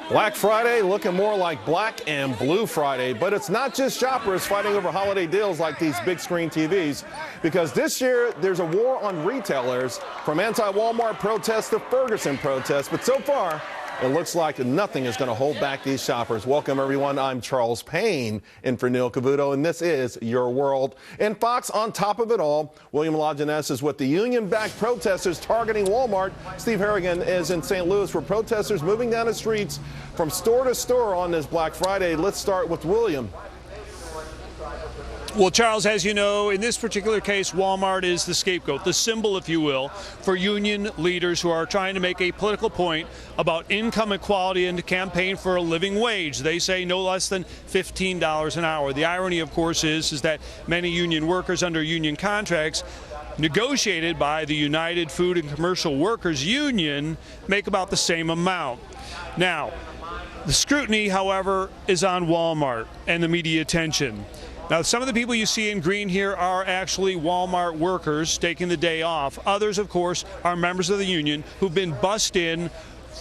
Black Friday looking more like Black and Blue Friday, but it's not just shoppers fighting over holiday deals like these big screen TVs, because this year there's a war on retailers, from anti-Walmart protests to Ferguson protests, but so far it looks like nothing is going to hold back these shoppers. Welcome, everyone. I'm Charles Payne in for Neil Cavuto, and this is Your World. And Fox, on top of it all, William Lajeunesse is with the union-backed protesters targeting Walmart. Steve Harrigan is in St. Louis, where protesters moving down the streets from store to store on this Black Friday. Let's start with William. Well, Charles, as you know, in this particular case, Walmart is the scapegoat, the symbol, if you will, for union leaders who are trying to make a political point about income equality and to campaign for a living wage. They say no less than $15 an hour. The irony, of course, is that many union workers under union contracts negotiated by the United Food and Commercial Workers Union make about the same amount. Now, the scrutiny, however, is on Walmart and the media attention. Now, some of the people you see in green here are actually Walmart workers taking the day off. Others, of course, are members of the union who've been bussed in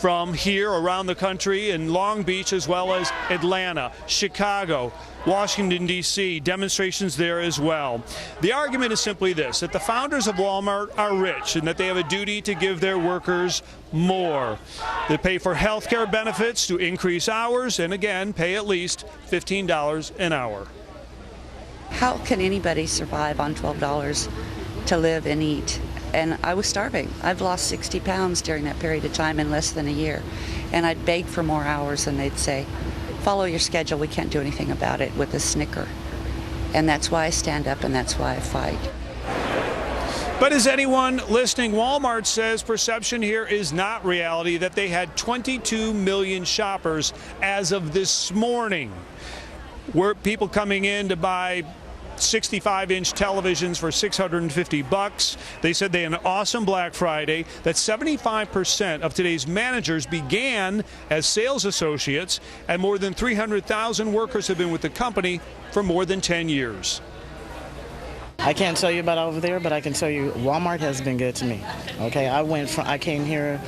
from here around the country in Long Beach, as well as Atlanta, Chicago, Washington, D.C., demonstrations there as well. The argument is simply this, that the founders of Walmart are rich and that they have a duty to give their workers more. They pay for health care benefits to increase hours and, again, pay at least $15 an hour. How can anybody survive on $12 to live and eat? And I was starving. I've lost 60 pounds during that period of time in less than a year. And I'd beg for more hours and they'd say, follow your schedule, we can't do anything about it, with a snicker. And that's why I stand up and that's why I fight. But is anyone listening? Walmart says perception here is not reality, that they had 22 million shoppers as of this morning. Were people coming in to buy 65-inch televisions for $650. They said they had an awesome Black Friday, that 75% of today's managers began as sales associates, and more than 300,000 workers have been with the company for more than 10 years. I can't tell you about over there, but I can tell you Walmart has been good to me. Okay, I came here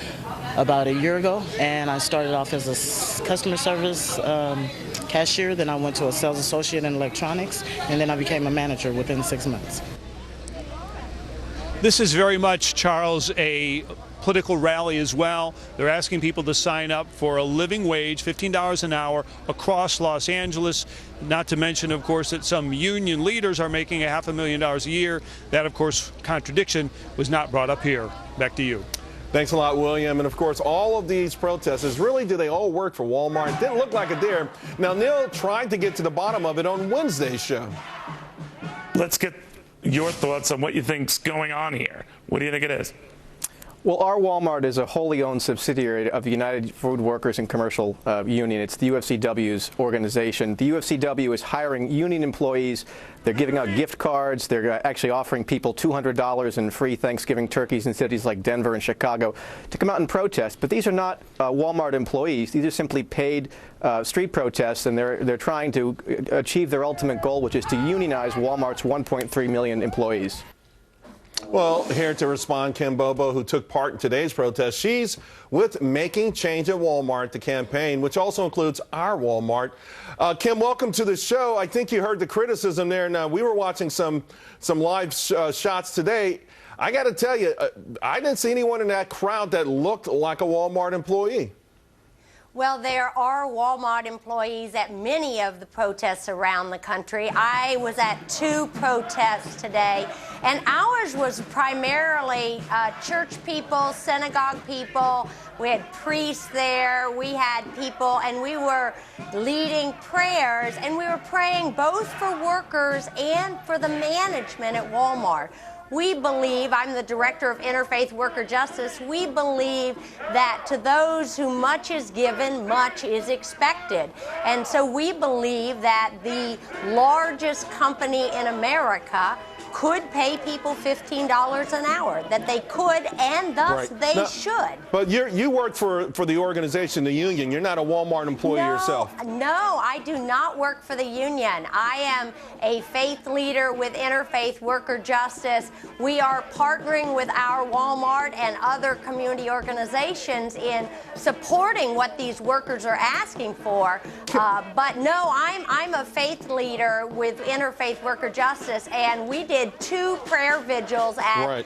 about a year ago, and I started off as a customer service cashier. Then I went to a sales associate in electronics, and then I became a manager within 6 months. This is very much, Charles, a political rally as well. They're asking people to sign up for a living wage, $15 an hour, across Los Angeles. Not to mention, of course, that some union leaders are making $500,000 a year. That, of course, contradiction was not brought up here. Back to you. Thanks a lot, William. And, of course, all of these protesters, really, do they all work for Walmart? Didn't look like it there. Now, Neil tried to get to the bottom of it on Wednesday's show. Let's get your thoughts on what you think's going on here. What do you think it is? Well, our Walmart is a wholly owned subsidiary of the United Food Workers and Commercial Union. It's the UFCW's organization. The UFCW is hiring union employees. They're giving out gift cards. They're actually offering people $200 in free Thanksgiving turkeys in cities like Denver and Chicago to come out and protest. But these are not Walmart employees. These are simply paid street protests, and they're trying to achieve their ultimate goal, which is to unionize Walmart's 1.3 million employees. Well, here to respond, Kim Bobo, who took part in today's protest. She's with Making Change at Walmart, the campaign, which also includes our Walmart. Kim, welcome to the show. I think you heard the criticism there. Now, we were watching some live shots today. I got to tell you, I didn't see anyone in that crowd that looked like a Walmart employee. Well, there are Walmart employees at many of the protests around the country. I was at 2 protests today, and ours was primarily church people, synagogue people. We had priests there, we had people, and we were leading prayers, and we were praying both for workers and for the management at Walmart. We believe, I'm the director of Interfaith Worker Justice, we believe that to those who much is given, much is expected. And so we believe that the largest company in America could pay people $15 an hour, that they could, and thus Right. they Now, should. But you work for the organization, the union. You're not a Walmart employee yourself. No, I do not work for the union. I am a faith leader with Interfaith Worker Justice. We are partnering with our Walmart and other community organizations in supporting what these workers are asking for. But no, I'm a faith leader with Interfaith Worker Justice, and we did 2 prayer vigils at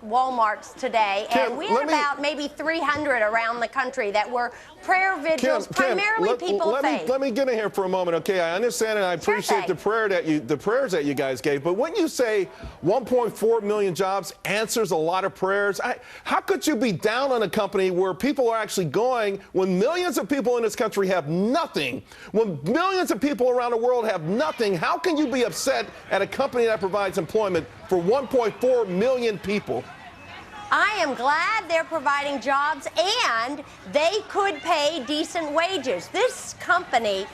Walmart's today, and we had about maybe 300 around the country that were prayer vigils, primarily people of faith. Let me get in here for a moment, okay? I understand and I appreciate the prayers that you guys gave, but when you say 1.4 million jobs answers a lot of prayers, how could you be down on a company where people are actually going when millions of people in this country have nothing, when millions of people around the world have nothing? How can you be upset at a company that provides employment for 1.4 million people? I am glad they're providing jobs, and they could pay decent wages. This company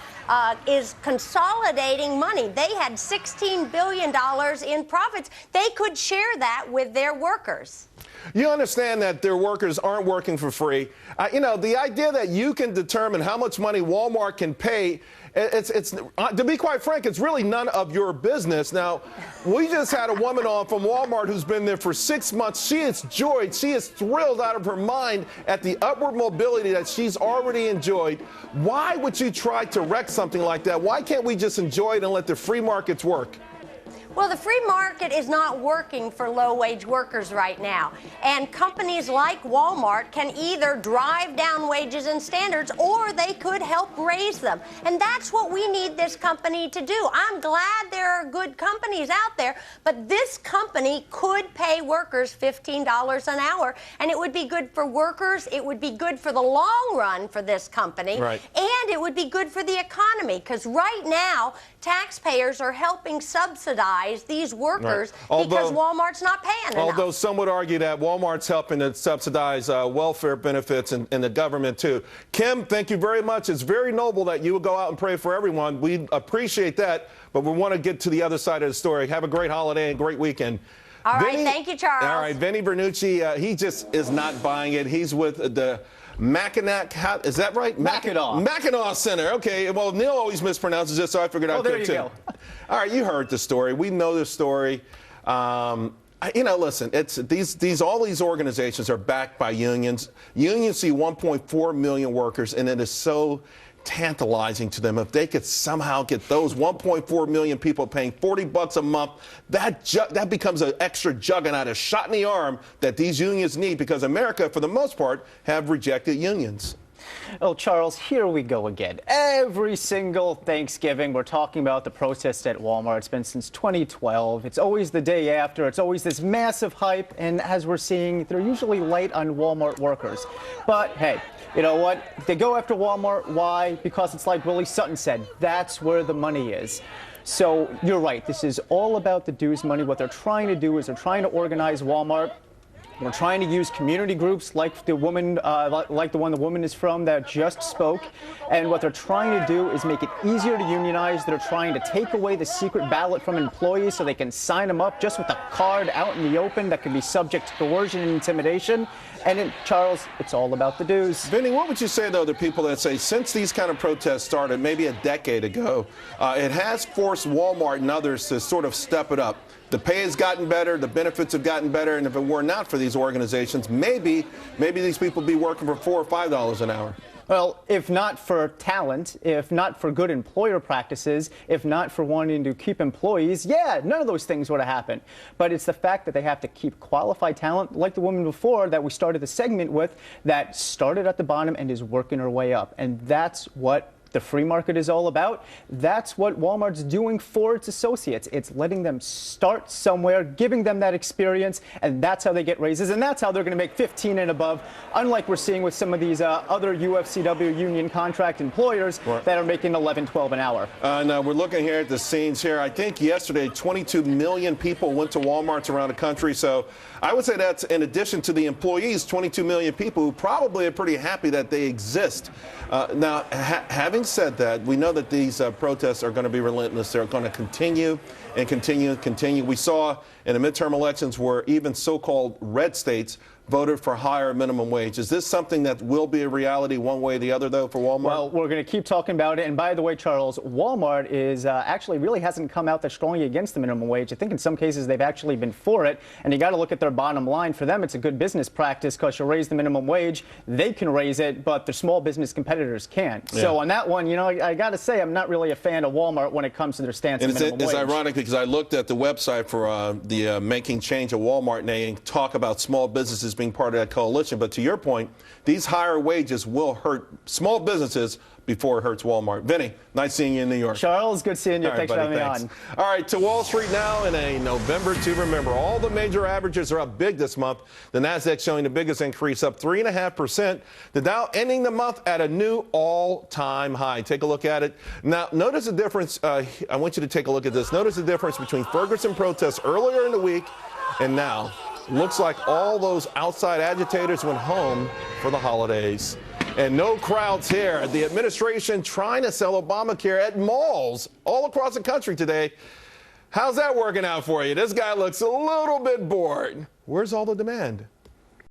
is consolidating money. They had $16 billion in profits. They could share that with their workers. You understand that their workers aren't working for free. The idea that you can determine how much money Walmart can pay, it's to be quite frank, it's really none of your business. Now, we just had a woman on from Walmart who's been there for 6 months. She is joyed. She is thrilled out of her mind at the upward mobility that she's already enjoyed. Why would you try to wreck something like that? Why can't we just enjoy it and let the free markets work? Well, the free market is not working for low-wage workers right now. And companies like Walmart can either drive down wages and standards, or they could help raise them. And that's what we need this company to do. I'm glad there are good companies out there, but this company could pay workers $15 an hour, and it would be good for workers, it would be good for the long run for this company, right, and it would be good for the economy, because right now, taxpayers are helping subsidize these workers because Walmart's not paying enough. Although some would argue that Walmart's helping to subsidize welfare benefits and the government, too. Kim, thank you very much. It's very noble that you would go out and pray for everyone. We appreciate that, but we want to get to the other side of the story. Have a great holiday and great weekend. All right, thank you, Charles. All right, Vinny Bernucci, he just is not buying it. He's with the Mackinac, is that right? Mackinac Center. Okay, well, Neil always mispronounces it, so I figured I could, too. Go. All right, you heard the story. We know the story. Listen, it's all these organizations are backed by unions. Unions see 1.4 million workers, and it is so tantalizing to them if they could somehow get those 1.4 million people paying $40 a month. That becomes an extra juggernaut, a shot in the arm that these unions need, because America, for the most part, have rejected unions. Oh, Charles, here we go again. Every single Thanksgiving, we're talking about the protest at Walmart. It's been since 2012. It's always the day after. It's always this massive hype. And as we're seeing, they're usually light on Walmart workers. But, hey, you know what? They go after Walmart. Why? Because it's like Willie Sutton said, that's where the money is. So you're right. This is all about the dues money. What they're trying to do is they're trying to organize Walmart. We're trying to use community groups like the woman, like the one the woman is from that just spoke. And what they're trying to do is make it easier to unionize. They're trying to take away the secret ballot from employees so they can sign them up just with a card out in the open that can be subject to coercion and intimidation. And Charles, it's all about the dues. Vinny, what would you say, though, to people that say since these kind of protests started maybe a decade ago, it has forced Walmart and others to sort of step it up? The pay has gotten better, the benefits have gotten better, and if it were not for these organizations, maybe these people would be working for $4 or $5 an hour. Well, if not for talent, if not for good employer practices, if not for wanting to keep employees, yeah, none of those things would have happened. But it's the fact that they have to keep qualified talent, like the woman before that we started the segment with, that started at the bottom and is working her way up. And that's what the free market is all about. That's what Walmart's doing for its associates. It's letting them start somewhere, giving them that experience, and that's how they get raises, and that's how they're going to make 15 and above, unlike we're seeing with some of these other UFCW union contract employers that are making 11, 12 an hour. Now we're looking here at the scenes here. I think yesterday 22 million people went to Walmarts around the country, so I would say that's in addition to the employees, 22 million people who probably are pretty happy that they exist. Now, having said that, we know that these protests are going to be relentless. They're going to continue and continue and continue. We saw in the midterm elections where even so-called red states voted for higher minimum wage. Is this something that will be a reality one way or the other, though, for Walmart? Well, we're going to keep talking about it. And by the way, Charles, Walmart is actually really hasn't come out that strongly against the minimum wage. I think in some cases they've actually been for it. And you got to look at their bottom line. For them, it's a good business practice because you raise the minimum wage, they can raise it, but their small business competitors can't. Yeah. So on that one, you know, I got to say I'm not really a fan of Walmart when it comes to their stance on minimum wage. It's ironic because I looked at the website for the Making Change at Walmart, and they talk about small businesses being part of that coalition. But to your point, these higher wages will hurt small businesses before it hurts Walmart. Vinny, nice seeing you in New York. Charles, good seeing you. Thanks for having me on. All right, to Wall Street now in a November to remember. All the major averages are up big this month. The Nasdaq showing the biggest increase, up 3.5%. The Dow ending the month at a new all-time high. Take a look at it. Now, notice the difference. I want you to take a look at this. Notice the difference between Ferguson protests earlier in the week and now. Looks like all those outside agitators went home for the holidays. And no crowds here. The administration trying to sell Obamacare at malls all across the country today. How's that working out for you? This guy looks a little bit bored. Where's all the demand?